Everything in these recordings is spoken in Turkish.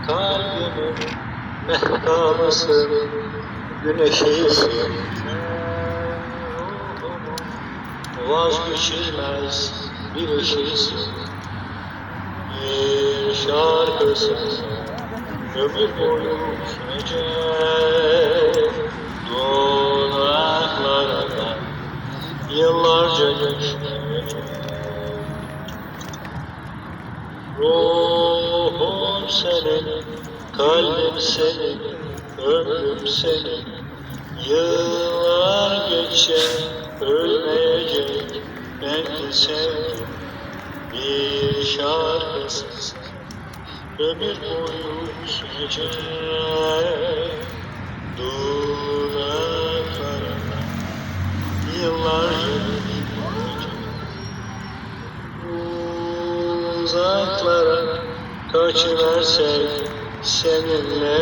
Kalbimin mehtabısın, güneşisin. Vazgeçilmez bir işisin. Bir şarkısın, ömür boyu sürecek. Dudaklarına yıllarca düşmeyecek. Ruhum senin, kalbim senin, ömrüm senin. Yıllar geçecek, ölmeyecek, ben de sevdim. Bir şarkısız, ömür boyu sürecek. Dudaklarına yıllarca düşmeyecek. Uzaklara kaçıversek seninle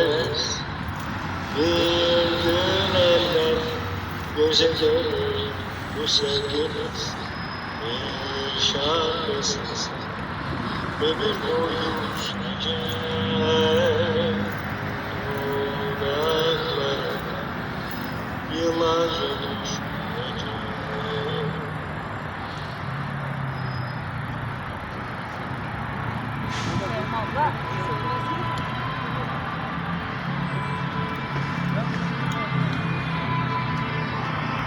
bir gün elbet göze gelir bu sevgimiz. Bir şarkısız ömür boyu sürecek. Dudaklara yıllarca düşmeyecek. Abla,